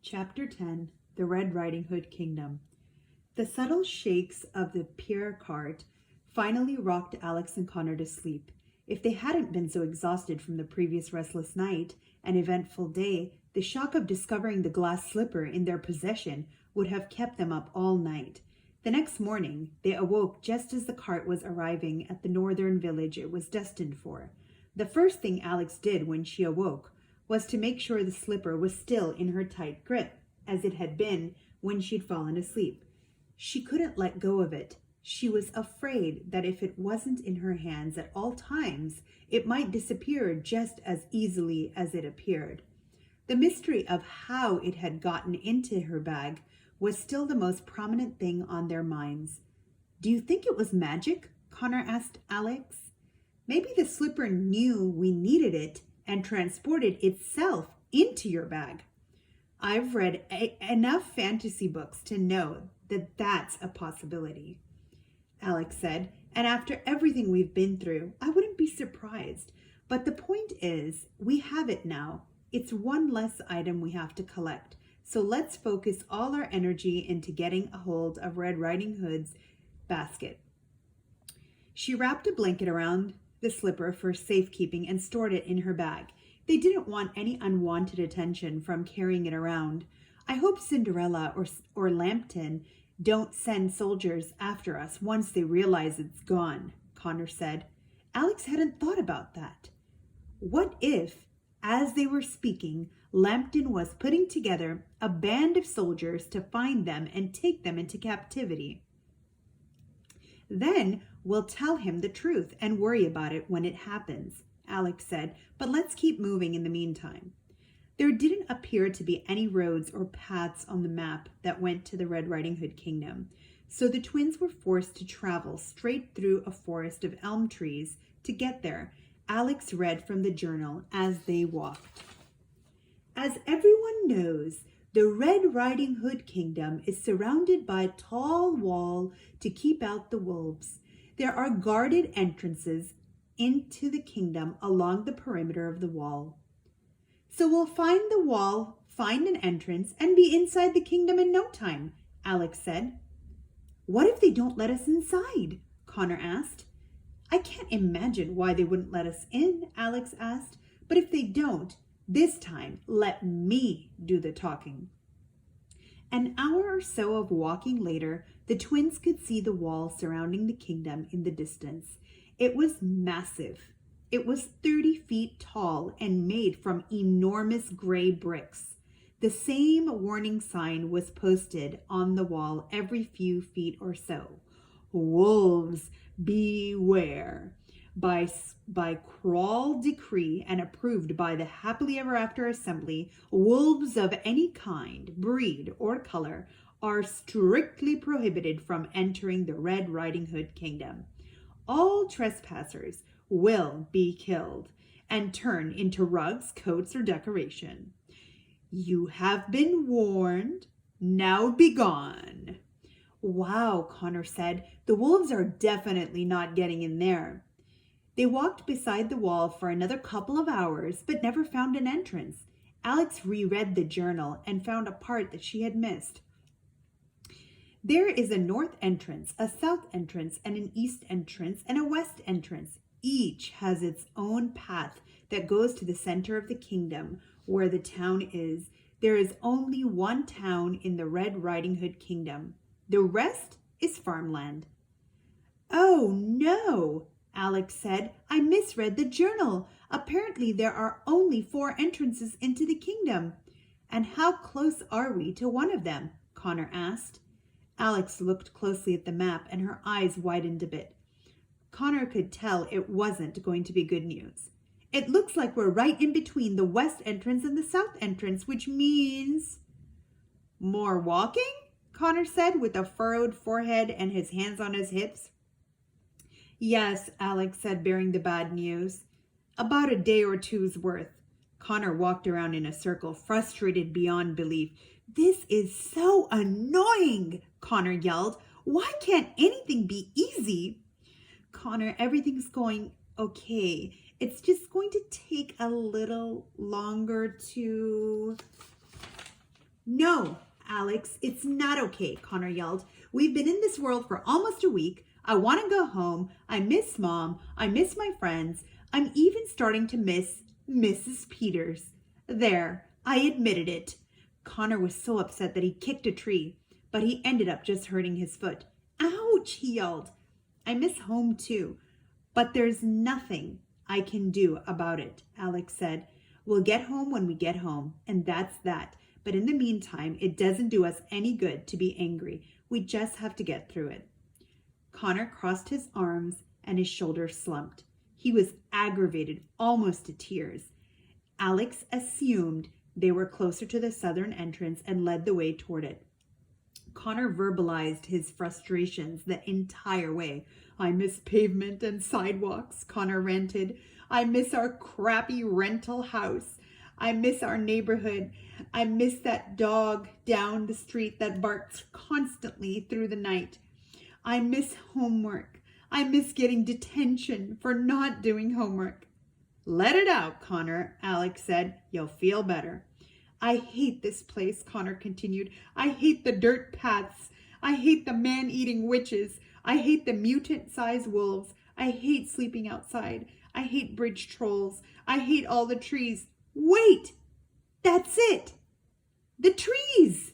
Chapter 10 The Red Riding Hood Kingdom. The subtle shakes of the Pierre cart finally rocked Alex and Connor to sleep. If they hadn't been so exhausted from the previous restless night and eventful day, the shock of discovering the glass slipper in their possession would have kept them up all night. The next morning, they awoke just as the cart was arriving at the northern village it was destined for. The first thing Alex did when she awoke was to make sure the slipper was still in her tight grip, as it had been when she'd fallen asleep. She couldn't let go of it. She was afraid that if it wasn't in her hands at all times, it might disappear just as easily as it appeared. The mystery of how it had gotten into her bag was still the most prominent thing on their minds. "Do you think it was magic?" Connor asked Alex. "Maybe the slipper knew we needed it and transported itself into your bag." "I've read enough fantasy books to know that that's a possibility," Alex said, "and after everything we've been through, I wouldn't be surprised. But the point is, we have it now. It's one less item we have to collect. So let's focus all our energy into getting a hold of Red Riding Hood's basket." She wrapped a blanket around the slipper for safekeeping and stored it in her bag. They didn't want any unwanted attention from carrying it around. "I hope Cinderella or Lambton don't send soldiers after us once they realize it's gone," Connor said. Alex hadn't thought about that. What if, as they were speaking, Lambton was putting together a band of soldiers to find them and take them into captivity? "Then we'll tell him the truth and worry about it when it happens," Alex said, "but let's keep moving in the meantime." There didn't appear to be any roads or paths on the map that went to the Red Riding Hood Kingdom, so the twins were forced to travel straight through a forest of elm trees to get there. Alex read from the journal as they walked. "As everyone knows, the Red Riding Hood Kingdom is surrounded by a tall wall to keep out the wolves. There are guarded entrances into the kingdom along the perimeter of the wall. So we'll find the wall, find an entrance, and be inside the kingdom in no time," Alex said. "What if they don't let us inside?" Connor asked. "I can't imagine why they wouldn't let us in," Alex asked. "But if they don't, this time let me do the talking." An hour or so of walking later, the twins could see the wall surrounding the kingdom in the distance. It was massive. It was 30 feet tall and made from enormous gray bricks. The same warning sign was posted on the wall every few feet or so. "Wolves, beware." By Crawl decree and approved by the Happily Ever After Assembly, wolves of any kind, breed, or color are strictly prohibited from entering the Red Riding Hood Kingdom. All trespassers will be killed and turned into rugs, coats, or decoration. You have been warned. Now be gone. "Wow," Connor said. "The wolves are definitely not getting in there." They walked beside the wall for another couple of hours, but never found an entrance. Alex reread the journal and found a part that she had missed. "There is a north entrance, a south entrance, and an east entrance, and a west entrance. Each has its own path that goes to the center of the kingdom where the town is. There is only one town in the Red Riding Hood Kingdom. The rest is farmland." "Oh no," Alex said. "I misread the journal. Apparently there are only 4 entrances into the kingdom." "And how close are we to one of them?" Connor asked. Alex looked closely at the map and her eyes widened a bit. Connor could tell it wasn't going to be good news. "It looks like we're right in between the west entrance and the south entrance, which means—" "More walking?" Connor said with a furrowed forehead and his hands on his hips. "Yes," Alex said, bearing the bad news. "About a day or two's worth." Connor walked around in a circle, frustrated beyond belief. "This is so annoying," Connor yelled. "Why can't anything be easy?" "Connor, everything's going okay. It's just going to take a little longer to..." No, Alex, it's not okay, Connor yelled. We've been in this world for almost a week. I want to go home. I miss Mom. I miss my friends. I'm even starting to miss Mrs. Peters. There, I admitted it. Connor was so upset that he kicked a tree, but he ended up just hurting his foot. Ouch, he yelled. I miss home too, but there's nothing I can do about it, Alex said. We'll get home when we get home, and that's that. But in the meantime, it doesn't do us any good to be angry. We just have to get through it. Connor crossed his arms and his shoulders slumped. He was aggravated, almost to tears. Alex assumed they were closer to the southern entrance and led the way toward it. Connor verbalized his frustrations the entire way. I miss pavement and sidewalks, Connor ranted. I miss our crappy rental house. I miss our neighborhood. I miss that dog down the street that barks constantly through the night. I miss homework. I miss getting detention for not doing homework. Let it out, Connor, Alex said. You'll feel better. I hate this place, Connor continued. I hate the dirt paths. I hate the man-eating witches. I hate the mutant-sized wolves. I hate sleeping outside. I hate bridge trolls. I hate all the trees. Wait! That's it! The trees!